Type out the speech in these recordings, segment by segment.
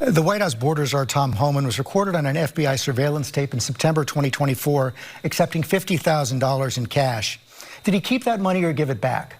The White House border czar Tom Homan was recorded on an FBI surveillance tape in September 2024, accepting $50,000 in cash. Did he keep that money or give it back?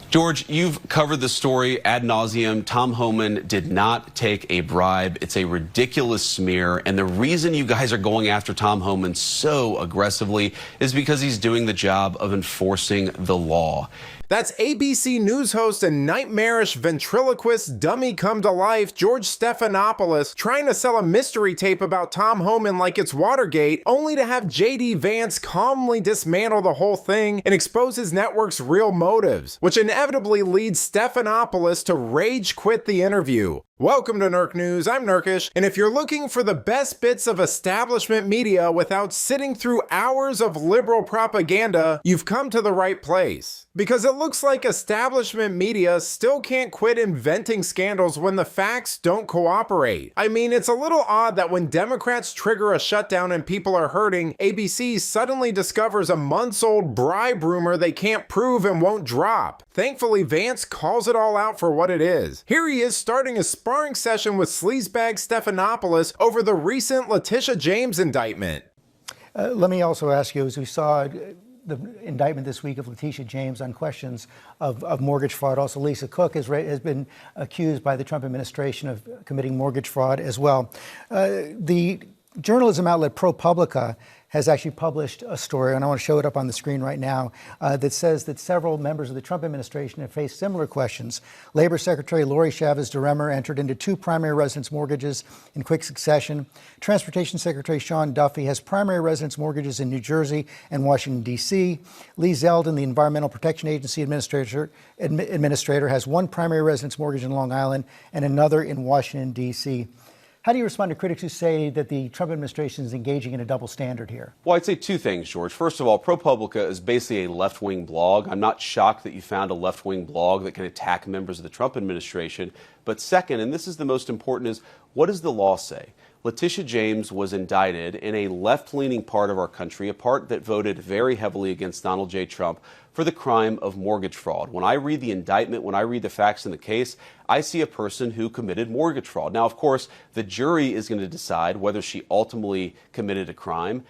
George, you've covered the story ad nauseum. Tom Homan did not take a bribe. It's a ridiculous smear. And the reason you guys are going after Tom Homan so aggressively is because he's doing the job of enforcing the law. That's ABC News host and nightmarish ventriloquist dummy come to life George Stephanopoulos trying to sell a mystery tape about Tom Homan like it's Watergate, only to have JD Vance calmly dismantle the whole thing and expose his network's real motives, which inevitably leads Stephanopoulos to rage quit the interview. Welcome to Nerk News, I'm Nerkish, and if you're looking for the best bits of establishment media without sitting through hours of liberal propaganda, you've come to the right place. Because it looks like establishment media still can't quit inventing scandals when the facts don't cooperate. I mean, it's a little odd that when Democrats trigger a shutdown and people are hurting, ABC suddenly discovers a months-old bribe rumor they can't prove and won't drop. Thankfully, Vance calls it all out for what it is. Here he is starting a sparring session with sleazebag Stephanopoulos over the recent Letitia James indictment. Let me also ask you, as we saw the indictment this week of Letitia James on questions of mortgage fraud. Also, Lisa Cook has been accused by the Trump administration of committing mortgage fraud as well. The journalism outlet ProPublica has actually published a story, and I want to show it up on the screen right now, that says that several members of the Trump administration have faced similar questions. Labor Secretary Lori Chavez DeRemer entered into 2 primary residence mortgages in quick succession. Transportation Secretary Sean Duffy has primary residence mortgages in New Jersey and Washington, D.C. Lee Zeldin, the Environmental Protection Agency administrator, has 1 primary residence mortgage in Long Island and another in Washington, D.C. How do you respond to critics who say that the Trump administration is engaging in a double standard here? Well, I'd say 2 things, George. First of all, ProPublica is basically a left-wing blog. I'm not shocked that you found a left-wing blog that can attack members of the Trump administration. But second, and this is the most important, is what does the law say? Letitia James was indicted in a left-leaning part of our country, a part that voted very heavily against Donald J. Trump, for the crime of mortgage fraud. When I read the indictment, when I read the facts in the case, I see a person who committed mortgage fraud. Now, of course, the jury is going to decide whether she ultimately committed a crime.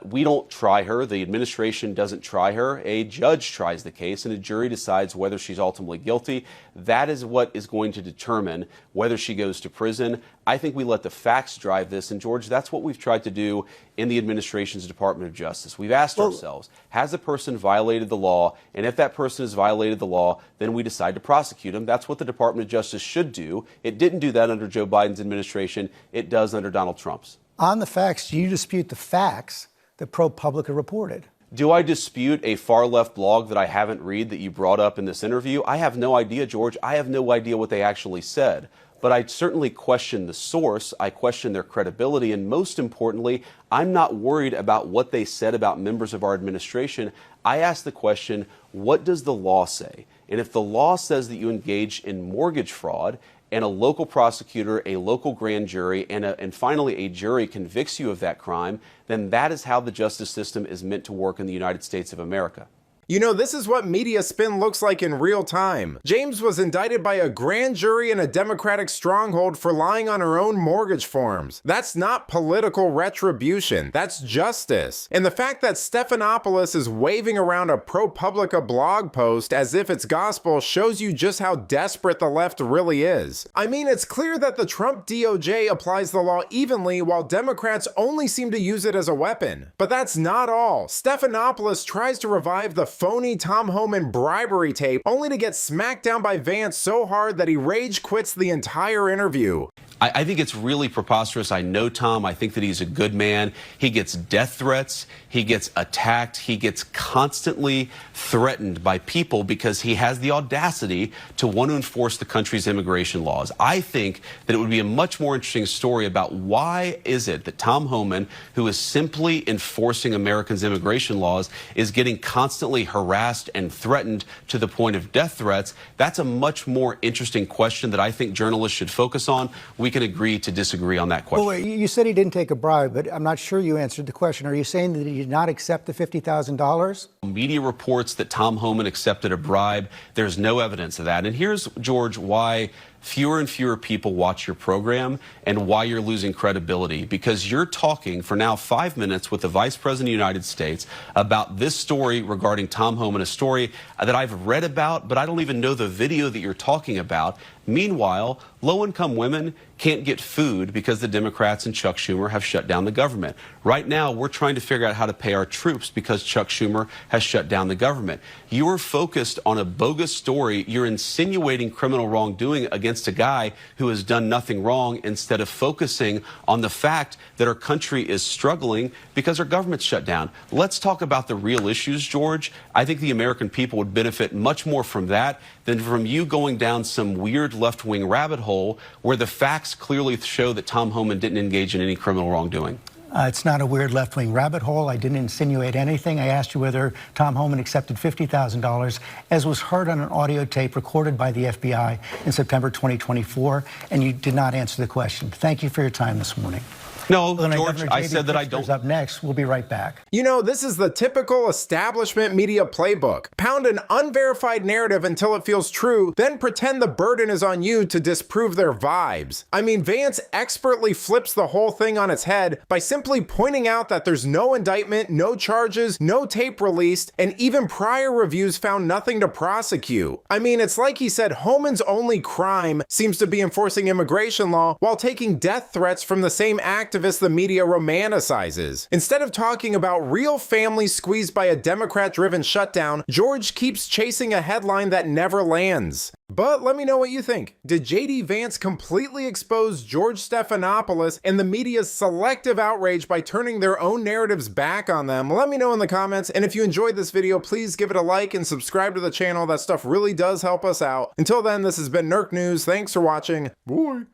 We don't try her. The administration doesn't try her. A judge tries the case, and a jury decides whether she's ultimately guilty. That is what is going to determine whether she goes to prison. I think we let the facts drive this, and George, that's what we've tried to do in the administration's Department of Justice. We've asked ourselves, has a person violated the law? And if that person has violated the law, then we decide to prosecute him. That's what the Department of Justice should do. It didn't do that under Joe Biden's administration. It does under Donald Trump's. On the facts, do you dispute the facts that ProPublica reported? Do I dispute a far-left blog that I haven't read that you brought up in this interview? I have no idea, George. I have no idea what they actually said. But I certainly question the source. I question their credibility. And most importantly, I'm not worried about what they said about members of our administration. I ask the question, what does the law say? And if the law says that you engage in mortgage fraud, and a local prosecutor, a local grand jury, and finally a jury convicts you of that crime, then that is how the justice system is meant to work in the United States of America. You know, this is what media spin looks like in real time. James was indicted by a grand jury in a Democratic stronghold for lying on her own mortgage forms. That's not political retribution. That's justice. And the fact that Stephanopoulos is waving around a ProPublica blog post as if it's gospel shows you just how desperate the left really is. I mean, it's clear that the Trump DOJ applies the law evenly while Democrats only seem to use it as a weapon. But that's not all. Stephanopoulos tries to revive the phony Tom Homan bribery tape, only to get smacked down by Vance so hard that he rage quits the entire interview. I think it's really preposterous. I know Tom. I think that he's a good man. He gets death threats. He gets attacked. He gets constantly threatened by people because he has the audacity to want to enforce the country's immigration laws. I think that it would be a much more interesting story about why is it that Tom Homan, who is simply enforcing Americans' immigration laws, is getting constantly harassed and threatened to the point of death threats. That's a much more interesting question that I think journalists should focus on. We can agree to disagree on that question. Well, you said he didn't take a bribe, but I'm not sure you answered the question. Are you saying that he did not accept the $50,000? Media reports that Tom Homan accepted a bribe. There's no evidence of that. And here's, George, why fewer and fewer people watch your program and why you're losing credibility, because you're talking for now 5 minutes with the Vice President of the United States about this story regarding Tom Homan, a story that I've read about, but I don't even know the video that you're talking about. Meanwhile, low-income women can't get food because the Democrats and Chuck Schumer have shut down the government. Right now, we're trying to figure out how to pay our troops because Chuck Schumer has shut down the government. You are focused on a bogus story. You're insinuating criminal wrongdoing against a guy who has done nothing wrong instead of focusing on the fact that our country is struggling because our government's shut down. Let's talk about the real issues, George. I think the American people would benefit much more from that than from you going down some weird left-wing rabbit hole where the facts clearly show that Tom Homan didn't engage in any criminal wrongdoing. It's not a weird left-wing rabbit hole. I didn't insinuate anything. I asked you whether Tom Homan accepted $50,000, as was heard on an audio tape recorded by the FBI in September 2024, and you did not answer the question. Thank you for your time this morning. No, Illinois George, Governor I JD said that I Vance don't. is up next. We'll be right back. You know, this is the typical establishment media playbook. Pound an unverified narrative until it feels true, then pretend the burden is on you to disprove their vibes. I mean, Vance expertly flips the whole thing on its head by simply pointing out that there's no indictment, no charges, no tape released, and even prior reviews found nothing to prosecute. I mean, it's like he said Homan's only crime seems to be enforcing immigration law while taking death threats from the same activists the media romanticizes. Instead of talking about real families squeezed by a Democrat-driven shutdown, George keeps chasing a headline that never lands. But let me know what you think. Did JD Vance completely expose George Stephanopoulos and the media's selective outrage by turning their own narratives back on them? Let me know in the comments, and if you enjoyed this video, please give it a like and subscribe to the channel. That stuff really does help us out. Until then, this has been Nerk News. Thanks for watching. Bye.